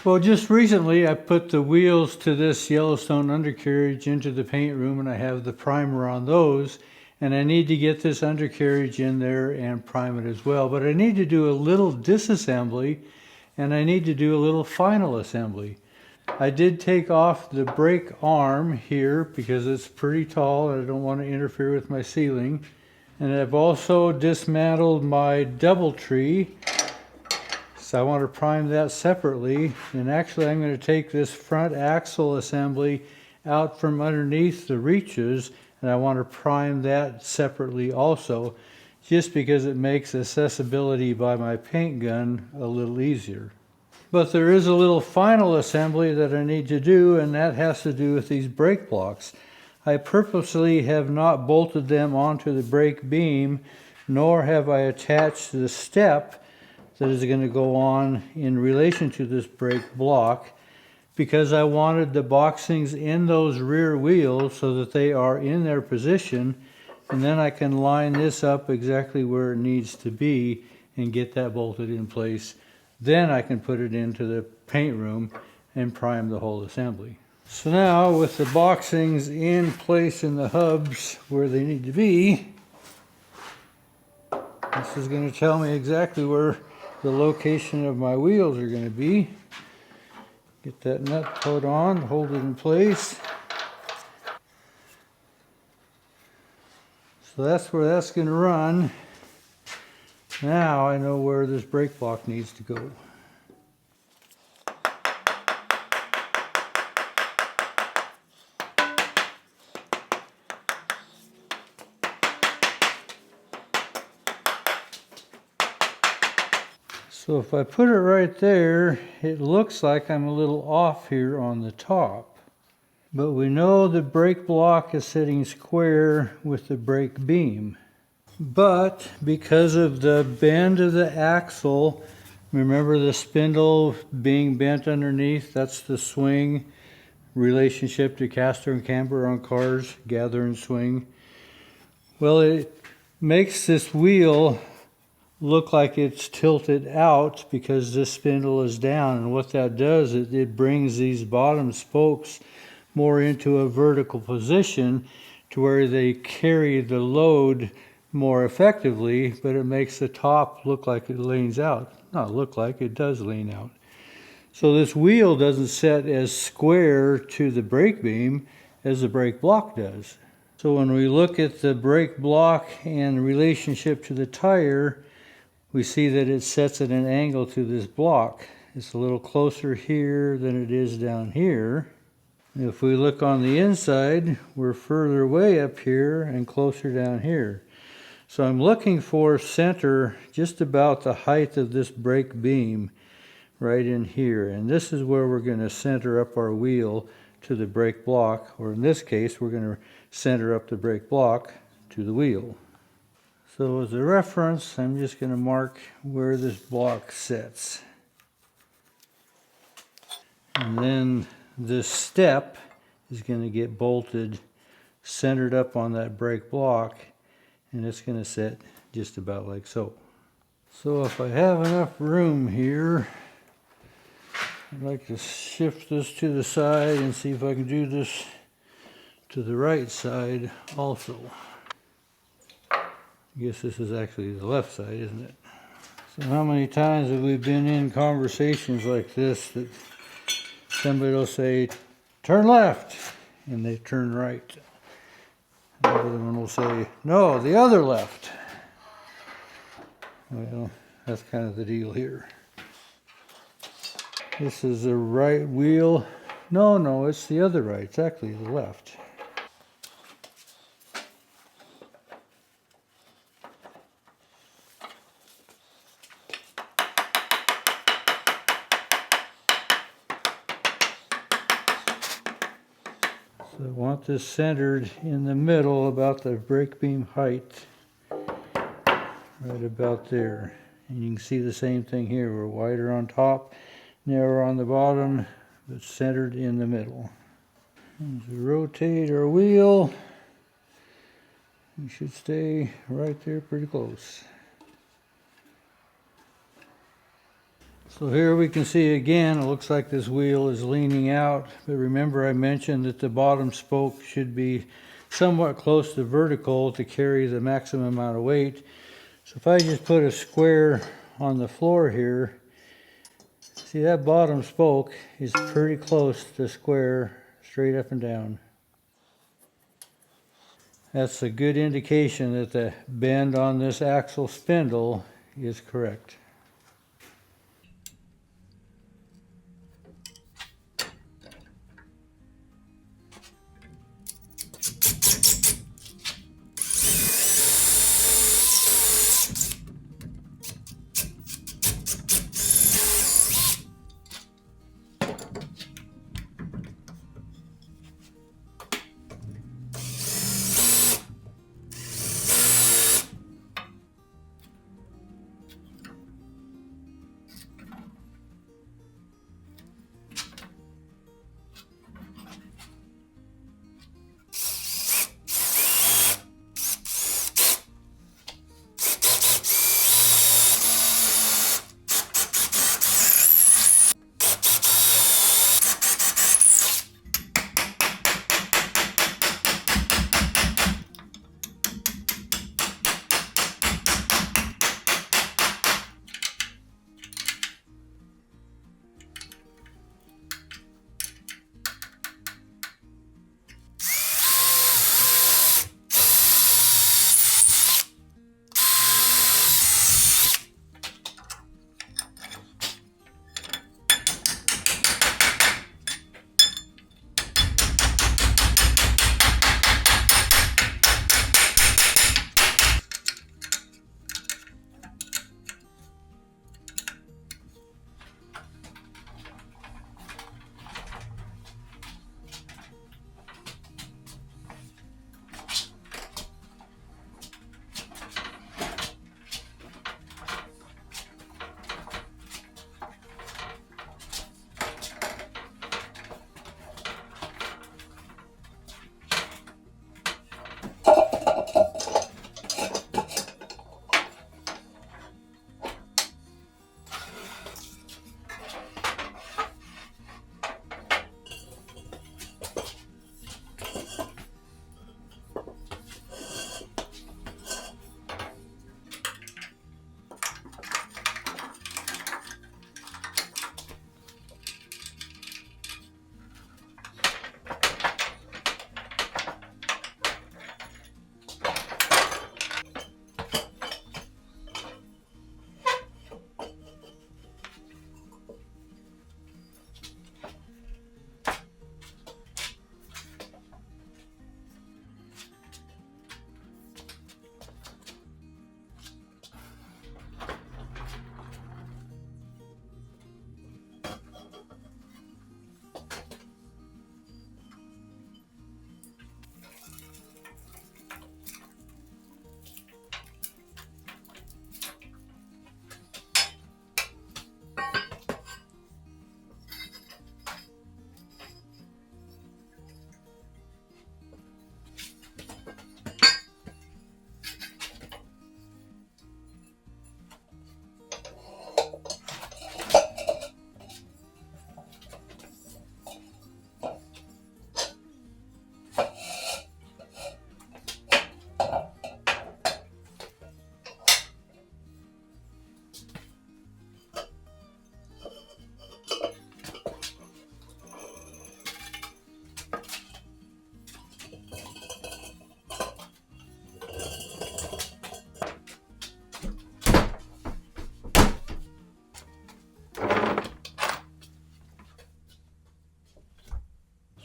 Well, just recently I put the wheels to this Yellowstone undercarriage into the paint room, and I have the primer on those, and I need to get this undercarriage in there and prime it as well. But I need to do a little disassembly, and I need to do a little final assembly. I did take off the brake arm here because it's pretty tall and I don't want to interfere with my ceiling. And I've also dismantled my DoubleTree, so I want to prime that separately. And actually I'm going to take this front axle assembly out from underneath the reaches, and I want to prime that separately also, just because it makes accessibility by my paint gun a little easier. But there is a little final assembly that I need to do, and that has to do with these brake blocks. I purposely have not bolted them onto the brake beam, nor have I attached the step that is going to go on in relation to this brake block, because I wanted the boxings in those rear wheels so that they are in their position, and then I can line this up exactly where it needs to be and get that bolted in place. Then I can put it into the paint room and prime the whole assembly. So now, with the boxings in place in the hubs where they need to be, this is going to tell me exactly where the location of my wheels are going to be. Get that nut put on, hold it in place. So that's where that's going to run. Now I know where this brake block needs to go. So if I put it right there, it looks like I'm a little off here on the top. But we know the brake block is sitting square with the brake beam. But because of the bend of the axle, remember the spindle being bent underneath, that's the swing relationship to caster and camber on cars, gather and swing. Well, it makes this wheel look like it's tilted out because this spindle is down, and what that does is it brings these bottom spokes more into a vertical position to where they carry the load more effectively, but it makes the top look like it leans out. Not look like, it does lean out. So this wheel doesn't set as square to the brake beam as the brake block does. So when we look at the brake block and relationship to the tire, we see that it sets at an angle to this block. It's a little closer here than it is down here. If we look on the inside, we're further away up here and closer down here. So I'm looking for center just about the height of this brake beam right in here. And this is where we're going to center up our wheel to the brake block, or in this case, we're going to center up the brake block to the wheel. So as a reference, I'm just going to mark where this block sits. And then this step is going to get bolted, centered up on that brake block, and it's going to sit just about like so. So if I have enough room here, I'd like to shift this to the side and see if I can do this to the right side also. I guess this is actually the left side, isn't it? So how many times have we been in conversations like this that somebody will say, turn left, and they turn right. The other one will say, no, the other left. Well, that's kind of the deal here. This is the right wheel. No, it's the other right. It's actually the left. So I want this centered in the middle about the brake beam height, right about there. And you can see the same thing here. We're wider on top, narrower on the bottom, but centered in the middle. And to rotate our wheel, we should stay right there pretty close. So here we can see again, it looks like this wheel is leaning out, but remember I mentioned that the bottom spoke should be somewhat close to vertical to carry the maximum amount of weight. So if I just put a square on the floor here, see that bottom spoke is pretty close to the square, straight up and down. That's a good indication that the bend on this axle spindle is correct.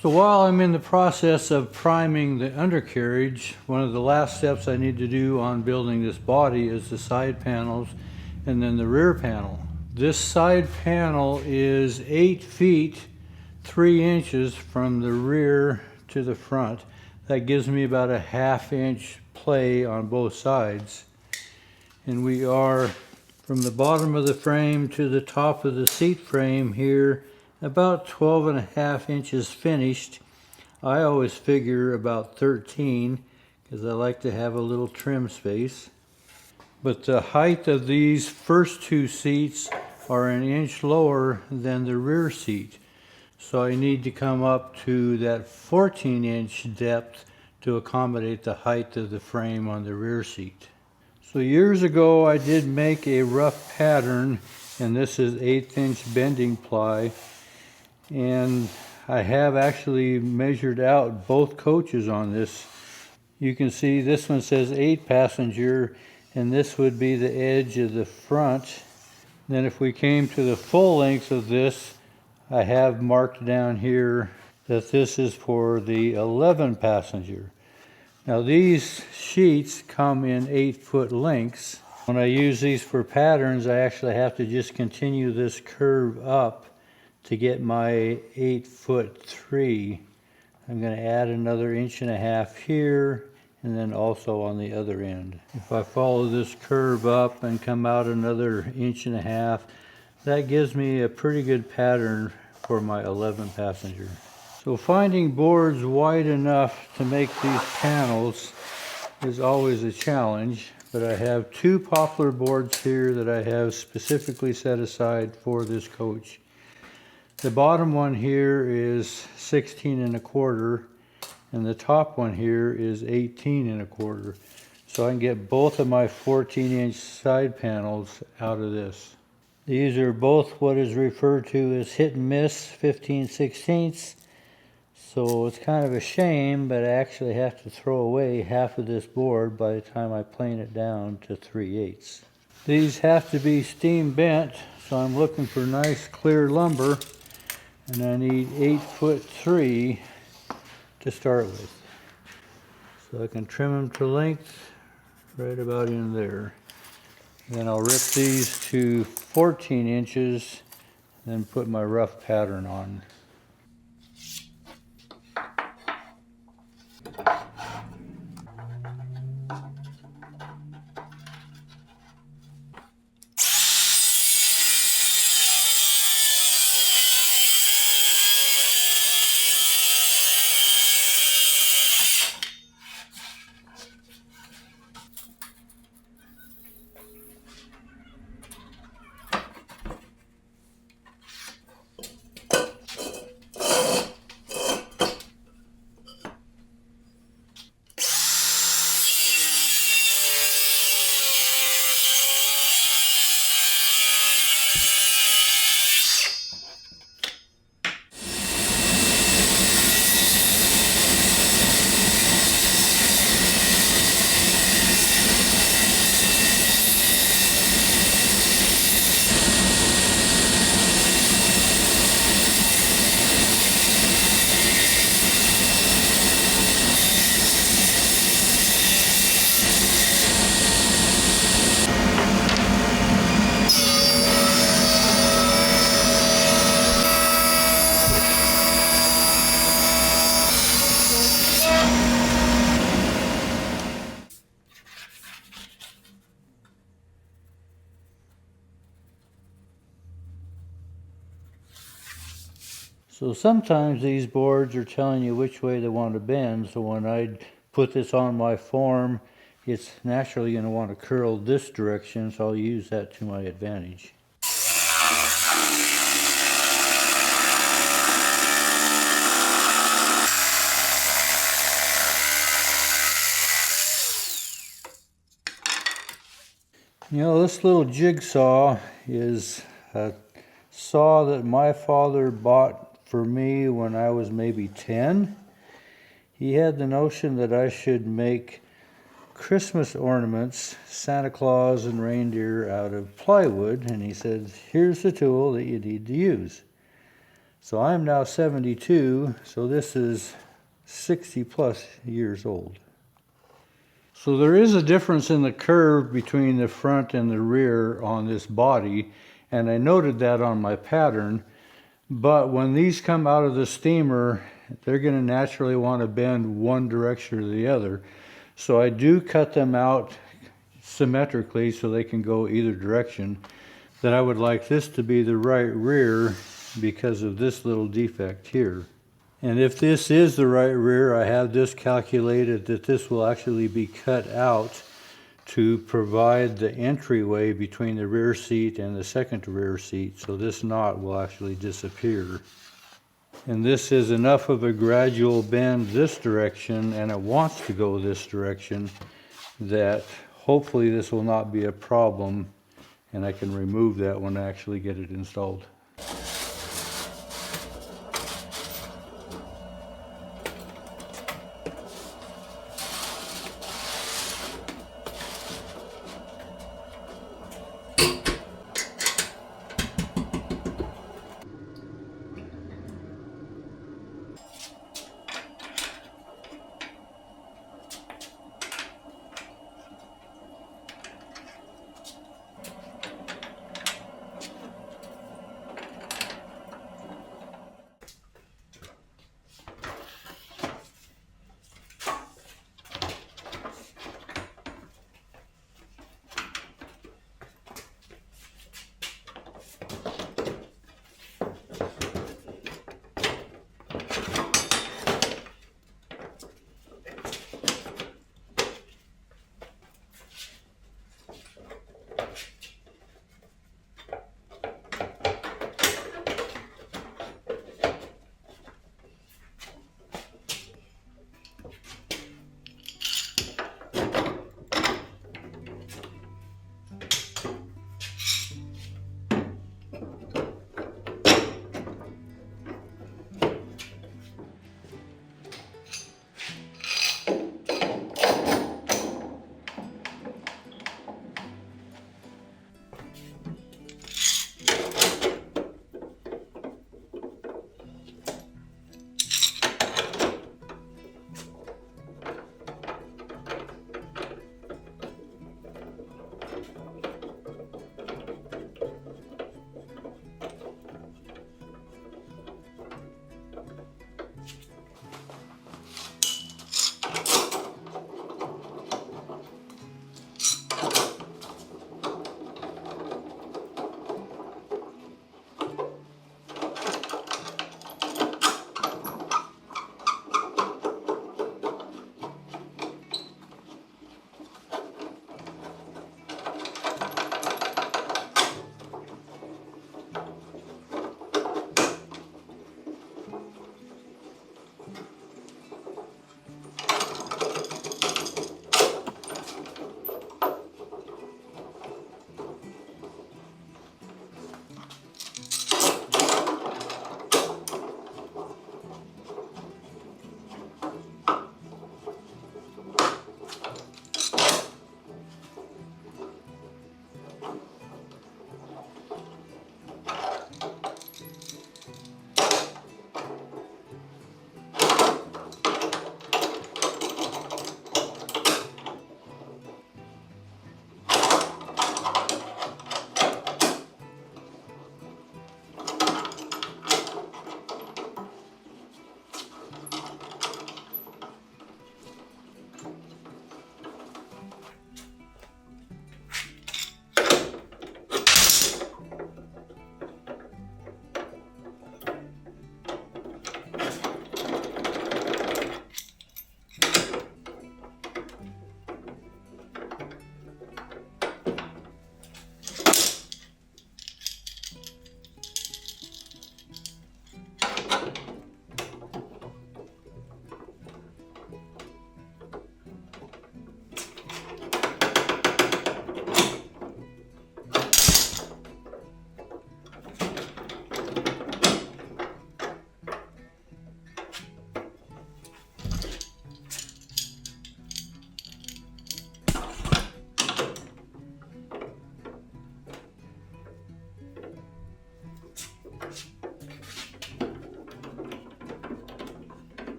So while I'm in the process of priming the undercarriage, one of the last steps I need to do on building this body is the side panels and then the rear panel. This side panel is 8 feet 3 inches from the rear to the front. That gives me about a 1/2 inch play on both sides. And we are from the bottom of the frame to the top of the seat frame here about 12.5 inches finished. I always figure about 13 because I like to have a little trim space. But the height of these first two seats are an inch lower than the rear seat. So I need to come up to that 14-inch depth to accommodate the height of the frame on the rear seat. So years ago I did make a rough pattern, and this is 1/8-inch bending ply, and I have actually measured out both coaches on this. You can see this one says 8-passenger, and this would be the edge of the front. Then if we came to the full length of this, I have marked down here that this is for the 11-passenger. Now these sheets come in 8-foot lengths. When I use these for patterns, I actually have to just continue this curve up to get my 8'3". I'm going to add another 1.5 inches here, and then also on the other end. If I follow this curve up and come out another 1.5 inches, that gives me a pretty good pattern for my 11-passenger. So finding boards wide enough to make these panels is always a challenge, but I have 2 poplar boards here that I have specifically set aside for this coach. The bottom one here is 16 1/4, and the top one here is 18 1/4. So I can get both of my 14-inch side panels out of this. These are both what is referred to as hit and miss 15/16. So it's kind of a shame, but I actually have to throw away half of this board by the time I plane it down to 3/8. These have to be steam bent, so I'm looking for nice clear lumber, and I need 8'3" to start with. So I can trim them to length right about in there. Then I'll rip these to 14 inches, then put my rough pattern on. So sometimes these boards are telling you which way they want to bend, so when I put this on my form, it's naturally going to want to curl this direction, so I'll use that to my advantage. You know, this little jigsaw is a saw that my father bought for me when I was maybe 10. He had the notion that I should make Christmas ornaments, Santa Claus and reindeer, out of plywood, and he said, here's the tool that you need to use. So I'm now 72, so this is 60 plus years old. So there is a difference in the curve between the front and the rear on this body, and I noted that on my pattern. But when these come out of the steamer, they're going to naturally want to bend one direction or the other. So I do cut them out symmetrically so they can go either direction. Then I would like this to be the right rear because of this little defect here. And if this is the right rear, I have this calculated that this will actually be cut out to provide the entryway between the rear seat and the second rear seat, so this knot will actually disappear. And this is enough of a gradual bend this direction, and it wants to go this direction, that hopefully this will not be a problem, and I can remove that when I actually get it installed.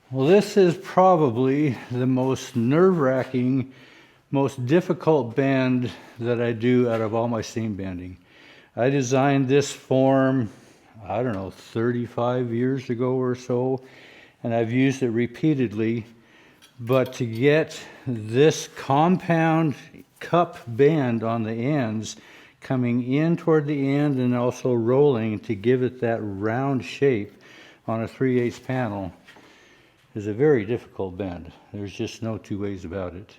Well, this is probably the most nerve-wracking, most difficult bend that I do out of all my seam bending. I designed this form, I don't know, 35 years ago or so, and I've used it repeatedly. But to get this compound cup bend on the ends coming in toward the end and also rolling to give it that round shape on a 3/8 panel is a very difficult bend. There's just no two ways about it.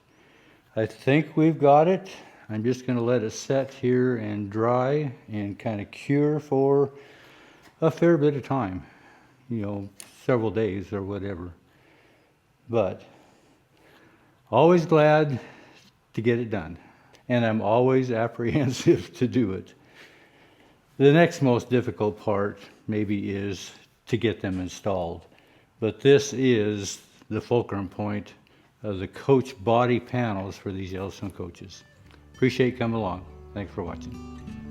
I think we've got it. I'm just going to let it set here and dry and kind of cure for a fair bit of time, you know, several days or whatever. But always glad to get it done, and I'm always apprehensive to do it. The next most difficult part maybe is to get them installed, but this is the fulcrum point of the coach body panels for these Yellowstone coaches. Appreciate you coming along. Thanks for watching.